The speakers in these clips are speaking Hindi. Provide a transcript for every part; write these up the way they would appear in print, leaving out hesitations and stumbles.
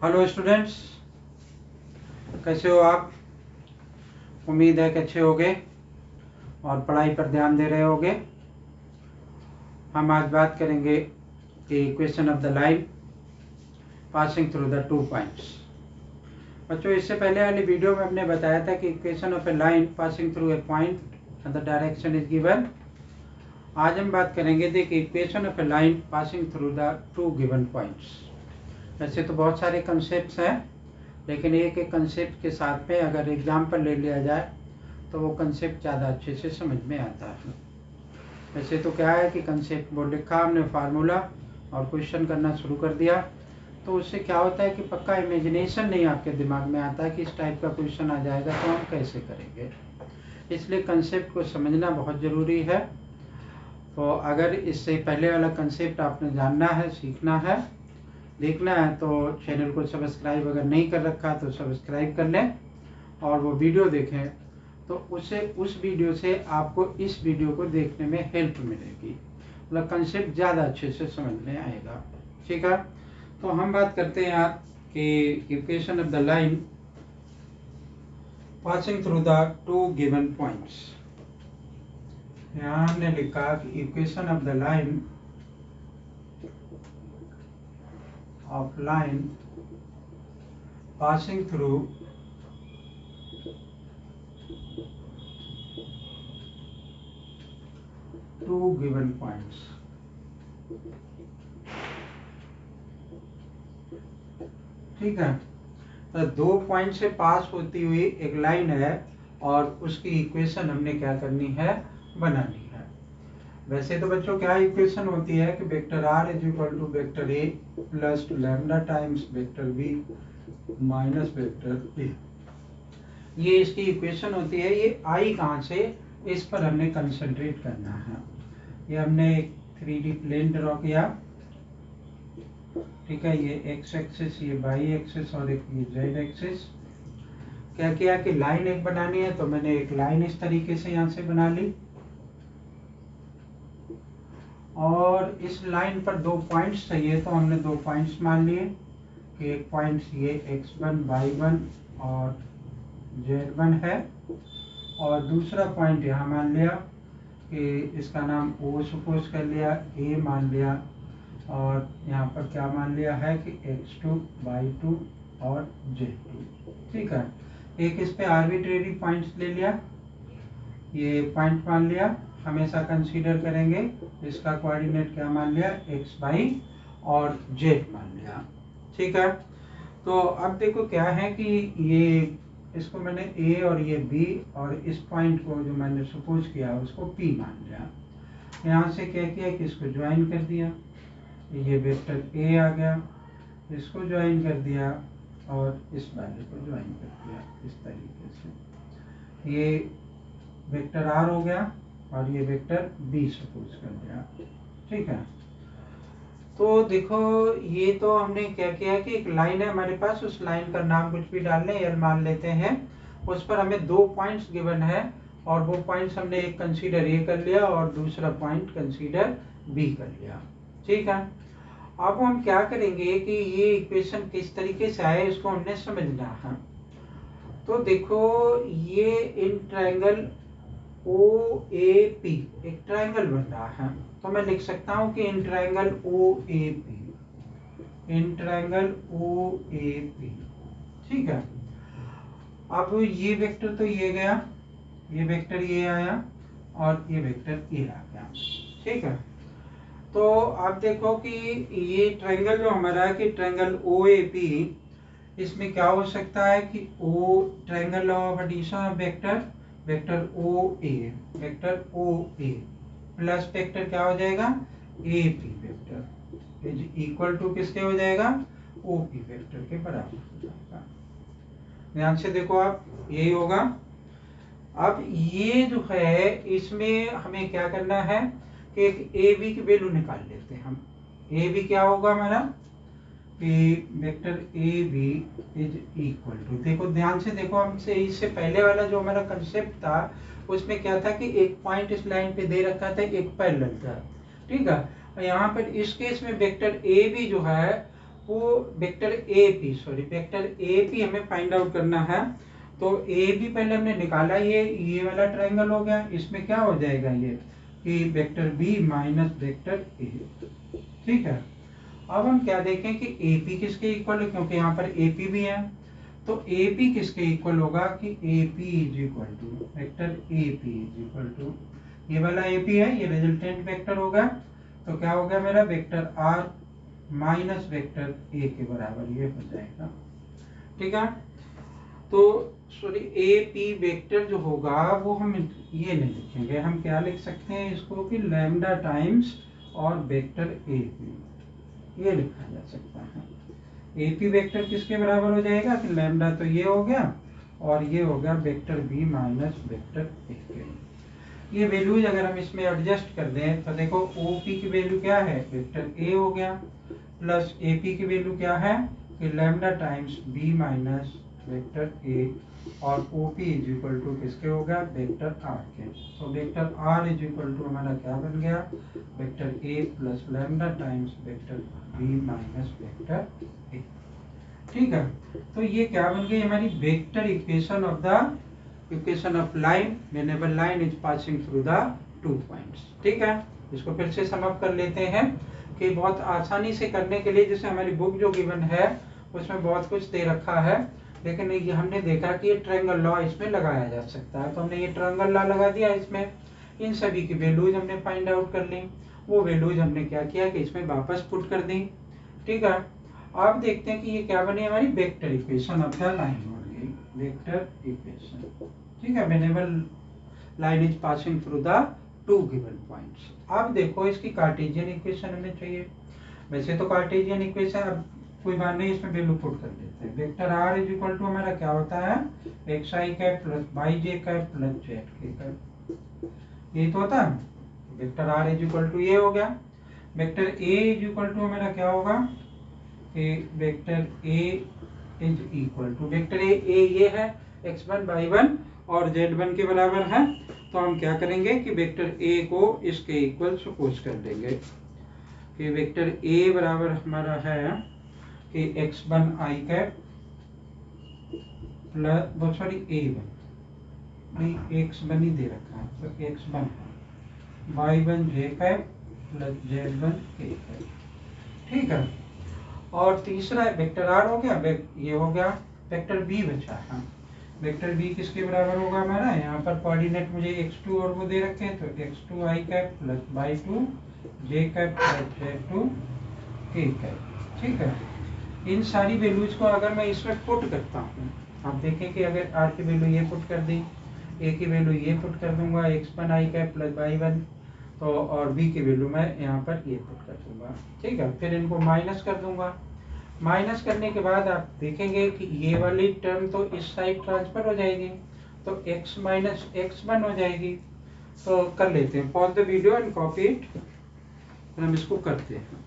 हेलो स्टूडेंट्स, कैसे हो आप? उम्मीद है कि अच्छे होगे और पढ़ाई पर ध्यान दे रहे होगे। हम आज बात करेंगे कि equation of the line passing through the 2 points. बच्चों, इससे पहले वाली वीडियो में हमने बताया था कि equation of A line passing through a point and the direction is given. आज हम बात करेंगे देखिए equation of A line passing through the 2 given points. वैसे तो बहुत सारे कंसेप्ट्स हैं, लेकिन एक एक कंसेप्ट के साथ में अगर एग्जाम्पल ले लिया जाए तो वो कंसेप्ट ज़्यादा अच्छे से समझ में आता है। वैसे तो क्या है कि कंसेप्ट वो लिखा, हमने फार्मूला और क्वेश्चन करना शुरू कर दिया, तो उससे क्या होता है कि पक्का इमेजिनेशन नहीं आपके दिमाग में आता है कि इस टाइप का क्वेश्चन आ जाएगा तो हम कैसे करेंगे। इसलिए कंसेप्ट को समझना बहुत ज़रूरी है। तो अगर इससे पहले वाला कंसेप्ट आपने जानना है, सीखना है, देखना है, तो चैनल को सब्सक्राइब अगर नहीं कर रखा तो सब्सक्राइब कर लें और वो वीडियो देखें, तो उससे उस वीडियो से आपको इस वीडियो को देखने में हेल्प मिलेगी, मतलब कंसेप्ट ज़्यादा अच्छे से समझ में आएगा। ठीक है, तो हम बात करते हैं आज कि equation of the line passing through the 2 given points. यहाँ हमने लिखा कि equation of the line passing through 2 given points। ठीक है, तो 2 पॉइंट से पास होती हुई एक लाइन है और उसकी इक्वेशन हमने क्या करनी है, बनानी है। वैसे तो बच्चों क्या इक्वेशन होती है कि vector r is equal to vector a plus lambda times vector b minus vector a। ये इसकी इक्वेशन होती है। ये आई कहाँ से, इस पर हमने कंसंट्रेट करना है। ये हमने एक 3D प्लेन ड्रॉ किया, ठीक है, ये एक्स एक्सिस, ये वाई एक्सिस और एक ये जेड एक्सिस। क्या किया कि लाइन एक बनानी है, तो मैंने एक लाइन इस तरीके से यहाँ से बना ली और इस लाइन पर 2 पॉइंट्स चाहिए, तो हमने 2 पॉइंट्स मान लिए कि एक पॉइंट ये x1 y1 और z1 है और दूसरा पॉइंट यहाँ मान लिया कि इसका नाम O सपोज कर लिया, A मान लिया और यहाँ पर क्या मान लिया है कि x2 y2 और z2। ठीक है, एक इस पे आर्बिट्रेरी पॉइंट्स ले लिया, ये पॉइंट मान लिया। हमेशा कंसीडर करेंगे इसका कोऑर्डिनेट क्या मान लिया, x y और z मान लिया। ठीक है, तो अब देखो क्या है कि ये इसको मैंने a और ये b और इस पॉइंट को जो मैंने सपोज किया उसको p मान लिया। यहाँ से क्या किया कि इसको ज्वाइन कर दिया, ये वेक्टर a आ गया, इसको ज्वाइन कर दिया और इस वाले को ज्वाइन कर दिया इस तरीके से। ये वेक्टर r हो गया और ये वेक्टर b सपोज कर दिया। ठीक है, तो देखो ये तो हमने क्या किया कि एक लाइन है हमारे पास, उस लाइन का नाम कुछ भी डाल लें, एल मान लेते हैं। उस पर हमें 2 पॉइंट्स गिवन है और वो पॉइंट्स हमने एक कंसीडर ए कर लिया और दूसरा पॉइंट कंसीडर बी कर लिया। ठीक है, अब हम क्या करेंगे कि ये इक्वेशन किस तरीके से आए इसको हमने समझना है। तो देखो ये इन ट्रायंगल OAP एक ट्रायंगल बन रहा है, तो मैं लिख सकता हूं कि in triangle OAP, in triangle OAP। ठीक है, अब ये वेक्टर तो ये गया, ये वेक्टर ये आया और ये वेक्टर ये आ गया। ठीक है, तो आप देखो कि ये ट्रायंगल जो हमारा है कि ट्रायंगल OAP, इसमें क्या हो सकता है कि O triangle of addition of vector, vector OA, vector OA plus vector क्या हो जाएगा, AP vector is equal to किसके हो जाएगा, OP वेक्टर के बराबर हो जाएगा। ध्यान से देखो आप, यही होगा। अब ये जो है इसमें हमें क्या करना है कि एक AB की वैल्यू निकाल लेते हैं हम। AB क्या होगा हमारा कि vector AB is equal to, देखो ध्यान से देखो, हमसे इससे पहले वाला जो हमारा कंसेप्ट था उसमें क्या था कि एक पॉइंट इस लाइन पे दे रखा था, एक पैरेलल था। ठीक है, और यहाँ पर इस केस में वेक्टर AB जो है वो वेक्टर ए पी हमें फाइंड आउट करना है। तो ए बी पहले हमने निकाला, ये वाला ट्रायंगल हो गया, इसमें क्या हो जाएगा ये कि vector B minus vector A. ठीक है, अब हम क्या देखें कि ए पी किसके इक्वल है, क्योंकि यहाँ पर ए पी भी है। तो ए पी किसके इक्वल होगा कि A P is equal to vector A P is equal to, ये वाला ए पी है, ये रिजल्टेंट वेक्टर होगा। तो क्या हो गया मेरा vector R minus vector A के बराबर ये हो जाएगा। ठीक है, तो सॉरी ए पी वेक्टर जो होगा वो हम ये नहीं लिखेंगे, हम क्या लिख सकते हैं इसको कि लैम्डा टाइम्स और वेक्टर ए पी, ये लिखा जा सकता है। ए पी वेक्टर किसके बराबर हो जाएगा कि लैम्डा तो ये हो गया और ये हो गया vector B minus vector A के। ये वैल्यूज अगर हम इसमें एडजस्ट कर दें तो देखो ओ पी की वैल्यू क्या है वेक्टर ए हो गया, प्लस ए पी की वैल्यू क्या है कि lambda times B minus vector A, और O P is equal to किसके हो गया वेक्टर आर के। तो vector R is equal to हमारा क्या बन गया vector A plus lambda times vector B minus vector A. ठीक है, तो ये क्या बन गई हमारी vector equation of the equation of line whenever line is passing through the 2 points. ठीक है, इसको फिर से सम अप कर लेते हैं कि बहुत आसानी से करने के लिए, जैसे हमारी बुक जो गिवन है उसमें बहुत कुछ दे रखा है, लेकिन ये हमने देखा कि ये ट्रायंगल लॉ इसमें लगाया जा सकता है, तो हमने ये ट्रायंगल लॉ लगा दिया इसमें। इन सभी की वैल्यूज हमने फाइंड आउट कर ली, वो वैल्यूज हमने क्या किया कि इसमें वापस पुट कर दी। ठीक है, अब देखते हैं कि ये क्या बनी हमारी vector equation of the line हो गई, वेक्टर इक्वेशन। ठीक है, whenever line is passing through the 2 given points. अब देखो इसकी कार्टेशियन इक्वेशन हमें चाहिए। वैसे तो कार्टेशियन इक्वेशन अब कोई बात नहीं, इसमें वैल्यू पुट कर देते हैं। Vector R is equal to हमारा क्या होता है X I cap plus Y J cap plus Z K cap, ये तो होता है। Vector R is equal to ये हो गया। Vector A is equal to हमारा क्या होगा कि vector A is equal to vector A ये है x1 y1 और z1 के बराबर है। तो हम क्या करेंगे कि वेक्टर ए को इसके इक्वल सपोज कर देंगे कि वेक्टर ए बराबर हमारा है कि x1 i कैप प्लस वो सॉरी a1 नहीं x1 ही दे रखा है, तो x1 है y1 j cap plus z1 k cap. ठीक है, और तीसरा वेक्टर आर हो गया, ये हो गया वेक्टर बी बचा है। वेक्टर बी किसके बराबर होगा हमारा, यहाँ पर कोऑर्डिनेट मुझे x2 और वो दे रखे हैं, तो x2 i cap plus y2 j cap plus z2 k cap. ठीक है, इन सारी वैल्यूज को अगर मैं इसमें पुट करता हूँ, आप देखें कि अगर आर की वैल्यू ये पुट कर दी, ए की वैल्यू ये पुट कर दूंगा x1 i cap plus y1, तो और बी की वैल्यू मैं यहाँ पर ये पुट कर दूंगा। ठीक है, फिर इनको माइनस कर दूंगा। माइनस करने के बाद आप देखेंगे कि ये वाली टर्म तो इस साइड ट्रांसफर हो जाएगी, तो x माइनस x1 हो जाएगी। तो कर लेते हैं, pause the video and copy it, हम इसको करते हैं।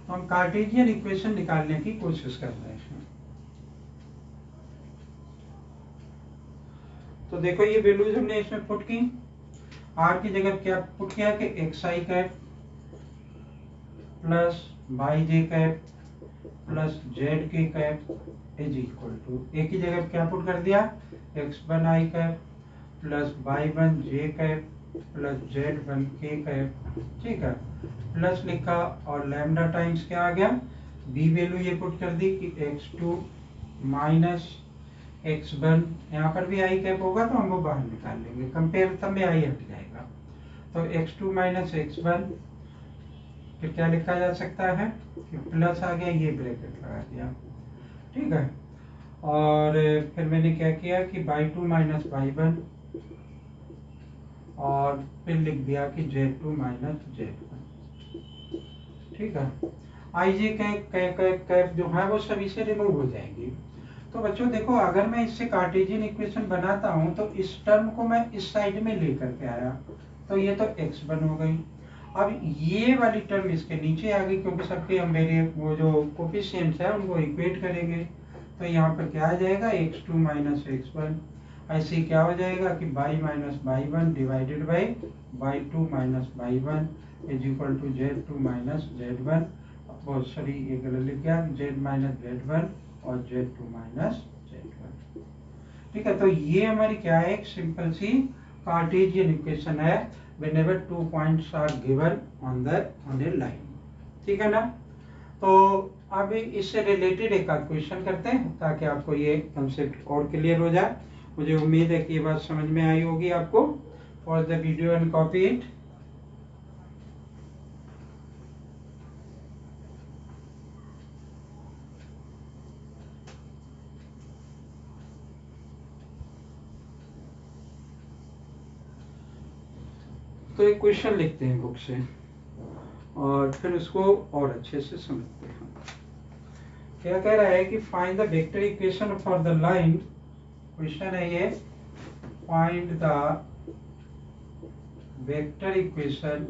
हम कार्टेशियन इक्वेशन निकालने की कोशिश कर रहे हैं। तो देखो ये वैल्यूज हमने इसमें पुट की, आर की जगह क्या पुट किया कि x I cap plus Y J cap plus Z K cap is equal to, ए की जगह क्या पुट कर दिया x1 i cap plus y1 j cap plus z1 k cap. ठीक है, प्लस लिखा और लैम्डा टाइम्स क्या आ गया बी वैल्यू ये पुट कर दी कि x2 माइनस x1, यहाँ पर भी आई कैप होगा तो हम वो बाहर निकाल लेंगे, कंपेयर तब में आई हट जाएगा। तो x2 माइनस x1 फिर क्या लिखा जा सकता है कि प्लस आ गया, ये ब्रैकेट लगा दिया। ठीक है, और फिर मैंने क्या किया कि y2 माइनस y1 और फिर लिख दिया कि z2 माइनस z1। ठीक है, आई जे कैप जो है वो सभी से रिमूव हो जाएंगी। तो बच्चों देखो, अगर मैं इससे कार्टेशियन इक्वेशन बनाता हूँ तो इस टर्म को मैं इस साइड में लेकर के आया, तो ये तो x1 हो गई। अब ये वाली टर्म इसके नीचे आ गई, क्योंकि सबके हम मेरे वो जो कोफिशिएंट्स है उनको इक्वेट करेंगे। तो यहाँ पर क्या आ जाएगा x2 माइनस x1, ऐसे ही क्या हो जाएगा कि y minus Y one divided by two minus Y one is equal to Z2 minus Z1, बहुत सॉरी ये गलत लिख गया, Z माइनस Z1 और Z2 माइनस Z1। ठीक है, तो ये हमारी क्या है, एक सिंपल सी कार्टेशियन इक्वेशन है whenever 2 points are given on a line. ठीक है ना। तो अब इससे रिलेटेड एक क्वेश्चन करते हैं ताकि आपको ये कंसेप्ट और क्लियर हो जाए। मुझे उम्मीद है कि ये बात समझ में आई होगी आपको। Pause the video and copy it. तो एक क्वेश्चन लिखते हैं बुक से और फिर उसको और अच्छे से समझते हैं। क्या कह रहा है कि find the vector equation for the line, question है ये, find the vector equation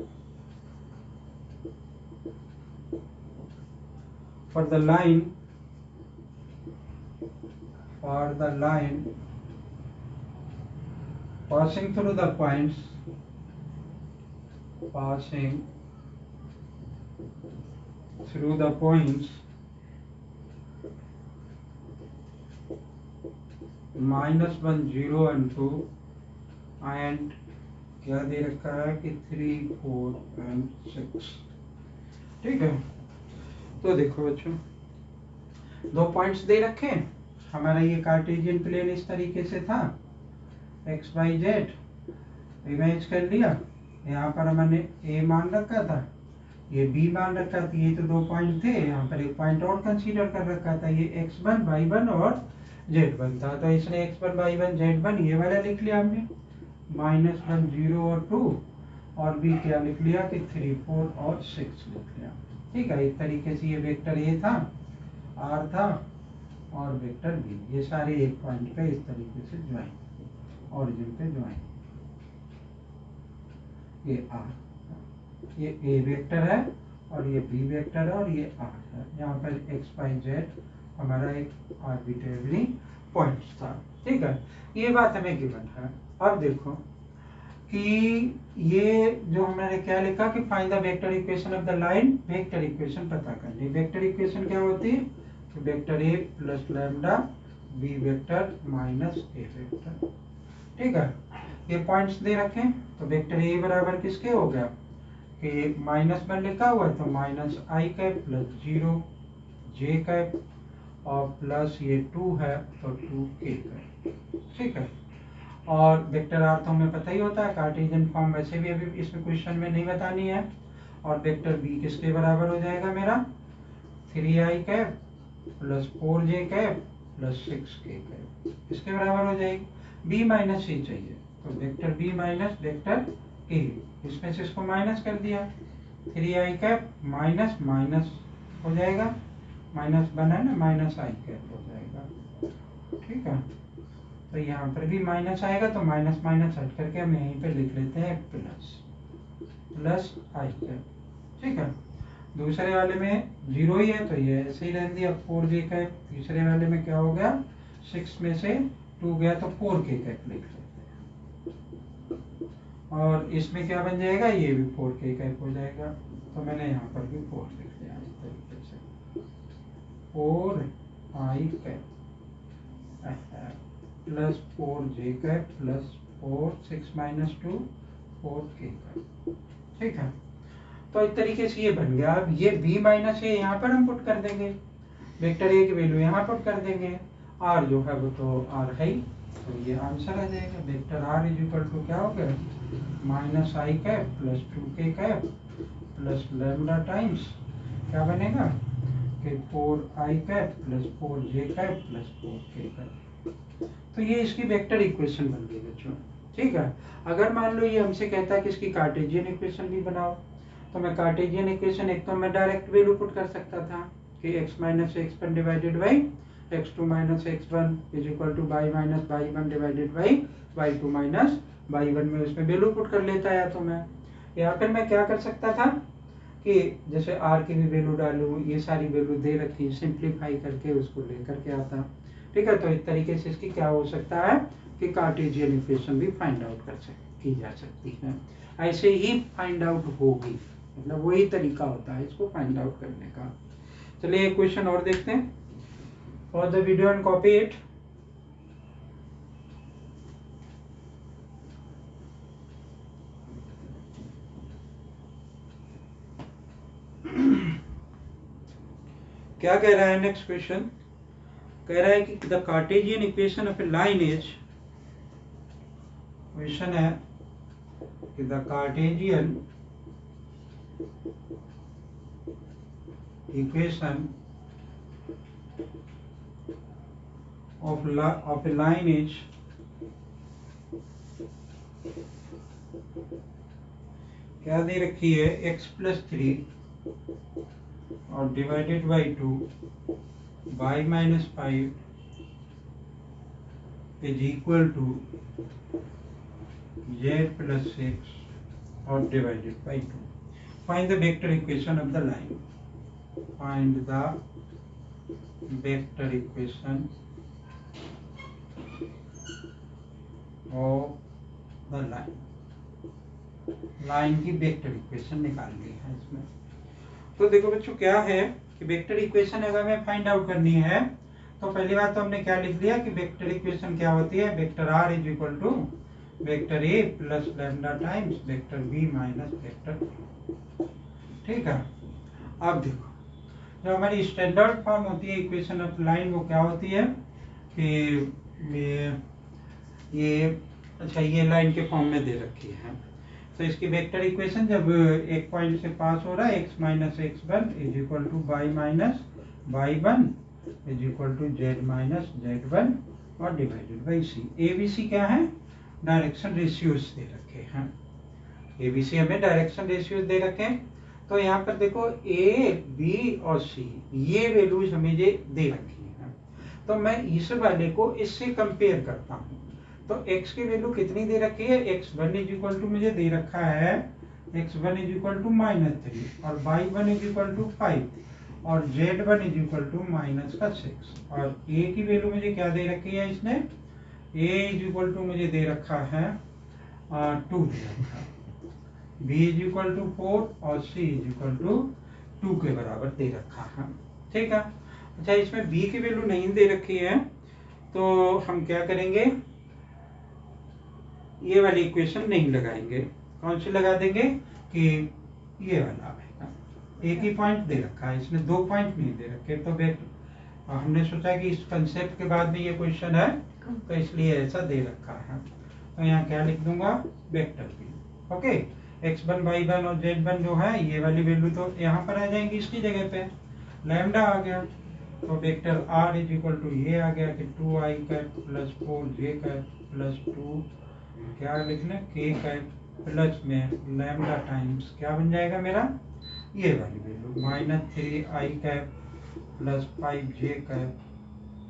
for the line passing through the points -1 0 and 2 and क्या दे रखा है कि 3 4 and 6। ठीक है, तो देखो बच्चों, दो पॉइंट्स दे रखे हैं। हमारा ये कार्टेशियन प्लेन इस तरीके से था, एक्स वाई जेड इमेज कर लिया। यहाँ पर हमने ए मान रखा था, ये बी मान रखा था। ये तो दो पॉइंट थे, यहाँ पर एक पॉइंट और कंसीडर कर रखा था, ये x1 y1 और z1 था। तो इसने x1 y1 z1 ये वाला लिख लिया हमने, -1 0 और 2, और भी क्या लिख लिया कि 3 4 और 6 लिख लिया। ठीक है, इस तरीके से ये वेक्टर ए था, आर था, और वेक्टर बी, ये सारे एक पॉइंट पे इस तरीके से ज्वाइन, ओरिजिन पे ज्वाइन। ये आर, ये ए वेक्टर है और ये बी वेक्टर है और ये आर है। यहाँ पर एक्स वाई जेड हमारा एक आर्बिट्रेरी पॉइंट्स था। ठीक है, ये बात हमें गिवन है। अब देखो कि ये जो हमने क्या लिखा कि find the vector equation of the line, vector equation पता करनी। वेक्टर इक्वेशन क्या होती है, vector A plus lambda B vector minus A vector. ठीक है, ये पॉइंट्स दे रखे, तो वेक्टर ए बराबर किसके हो गया कि -1 लिखा हुआ है तो -i cap plus 0 j cap और प्लस ये 2 है तो 2k कैप। ठीक है, और वेक्टर आर तो हमें पता ही होता है, कार्टेशियन फॉर्म वैसे भी अभी इसमें क्वेश्चन में नहीं बतानी है। और वेक्टर बी किसके बराबर हो जाएगा मेरा, 3i cap plus 4j cap plus 6k cap, इसके बराबर हो जाएगी। b माइनस c चाहिए, तो vector b minus vector a, इसमें से इसको माइनस कर दिया, 3i कैप माइनस माइनस हो जाएगा, माइनस बना है ना, माइनस i कैप हो जाएगा। ठीक है, तो यहाँ पर भी माइनस आएगा तो माइनस माइनस हट करके हम यहीं पे लिख लेते हैं प्लस i कैप। ठीक है, दूसरे वाले में 0 ही है तो ये ऐसे ही रहने दिया 4j कैप। तीसरे वाले में क्या हो गया, 6 में से 2 गया तो 4k कैप लिख लेते हैं, और इसमें क्या बन जाएगा, ये भी 4k कैप हो जाएगा। तो मैंने यहाँ पर भी 4 लिख दिया इस तरीके से, 4i cap plus 4j cap plus 4 6 minus 2 4k cap. ठीक है, तो इस तरीके से ये बन गया। अब ये b माइनस ए यहाँ पर हम पुट कर देंगे, वेक्टर ए की वैल्यू यहाँ पुट कर देंगे, r जो है वो तो r है ही, तो ये आंसर आ जाएगा। Vector r is equal to क्या हो गया, -i cap plus 2k cap plus lambda times क्या बनेगा कि 4i cap plus 4j cap plus 4k cap. तो ये इसकी वेक्टर इक्वेशन बन गई बच्चों। ठीक है, अगर मान लो ये हमसे कहता है कि इसकी कार्टेशियन इक्वेशन भी बनाओ, तो मैं कार्टेशियन इक्वेशन एक तो मैं डायरेक्ट वैल्यू पुट कर सकता था कि x minus x1 divided by x2 minus x1 is equal to y minus y1 divided by y2 minus y1 में उसमें वैल्यू पुट कर लेता है। तो मैं या फिर मैं क्या कर सकता था कि जैसे r की भी वैल्यू डालूं, ये सारी वैल्यू दे रखी, सिंप्लीफाई करके उसको लेकर के आता। ठीक है, तो इस तरीके से इसकी क्या हो सकता है, कि कार्टेशियन इक्वेशन भी फाइंड आउट की जा सकती है। ऐसे ही फाइंड आउट होगी, मतलब वही तरीका होता है इसको फाइंड आउट करने का। चलिए एक क्वेश्चन और देखते हैं। For the video and copy it. क्या कह रहा है नेक्स्ट क्वेश्चन? कह रहा है कि the Cartesian equation of A line is, question है कि the Cartesian equation of a line is क्या दे रखी है, x+3 और divided by 2 y-5 is equal to z+6 और divided by 2। Find the vector equation of the line. Find the vector equation of the line. Line की वेक्टर इक्वेशन निकालनी है इसमें। तो देखो बच्चों क्या है कि वेक्टर इक्वेशन अगर हमें फाइंड आउट करनी है तो पहली बात तो हमने क्या लिख दिया कि वेक्टर इक्वेशन क्या होती है, vector R is equal to vector A plus lambda times vector B minus vector B. ठीक है। अब देखो जो हमारी स्टैंडर्ड फॉर्म होती है इक्वेशन ऑफ लाइन वो क्या होती है कि ये अच्छा ये लाइन के फॉर्म में दे रखी है। तो इसकी वेक्टर इक्वेशन जब एक पॉइंट से पास हो रहा है x minus x1 is equal to y minus y1 is equal to z minus z1 और divided by c। A B C क्या है, डायरेक्शन रेशियोज दे रखे हैं। ए बी सी हमें डायरेक्शन रेशियोज दे रखे हैं। तो यहाँ पर देखो ए बी और सी ये वैल्यूज हमें ये दे रखी हैं। तो मैं इस वाले को इससे कंपेयर करता हूँ। तो x की वैल्यू कितनी दे रखी है, x1 इज इक्वल टू मुझे दे रखा है x1 इज इक्वल टू -3 और y1 इज इक्वल टू 5 और z1 इज इक्वल टू -6 और a की वैल्यू मुझे क्या दे रखी है, इसने a इज इक्वल टू मुझे दे रखा है 2 दे रखा है, b इज इक्वल टू 4 और c इज इक्वल टू 2 के बराबर दे रखा है। ठीक है। अच्छा इसमें b की वैल्यू नहीं दे रखी है तो हम क्या करेंगे, ये वाली इक्वेशन नहीं लगाएंगे। कौन सी लगा देंगे कि ये वाला आएगा। एक ही पॉइंट दे रखा है, इसने 2 पॉइंट नहीं दे रखे। तो हमने सोचा कि इस कंसेप्ट के बाद में ये क्वेश्चन है तो इसलिए ऐसा दे रखा है। तो यहाँ क्या लिख दूंगा, vector B. Okay, x1 y1 और z1 जो है ये वाली वैल्यू तो यहाँ पर आ जाएंगी इसकी जगह पे, लैम्डा आ गया। तो vector r is equal to ये आ गया कि 2i cap plus 4j cap plus 2 क्या लिखना k कैप प्लस में लैम्डा टाइम्स क्या बन जाएगा मेरा, ये वाली value -3i cap plus 5j cap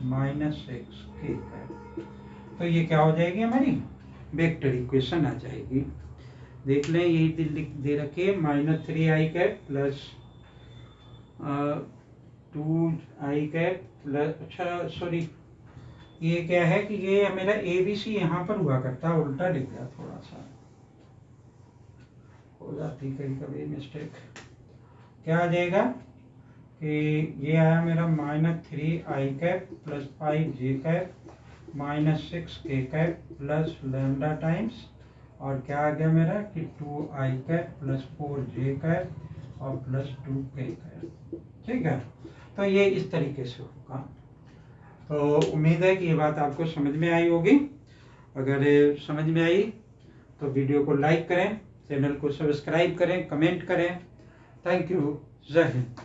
-6k cap. तो ये क्या हो जाएगी हमारी वेक्टर इक्वेशन आ जाएगी। देख लें ये दे रखे -3i cap plus 2i cap plus, अच्छा सॉरी ये क्या है कि ये मेरा ए बी सी यहाँ पर हुआ करता है, उल्टा लिख गया, थोड़ा सा हो जाती कभी कभी मिस्टेक। क्या आ जाएगा कि ये आया मेरा -3i cap plus 5j cap -6k cap plus lambda times और क्या आ गया मेरा कि 2i cap plus 4j cap और प्लस 2k कैप। ठीक है। तो ये इस तरीके से होगा। तो उम्मीद है कि ये बात आपको समझ में आई होगी। अगर समझ में आई तो वीडियो को लाइक करें, चैनल को सब्सक्राइब करें, कमेंट करें। Thank you. जय हिंद।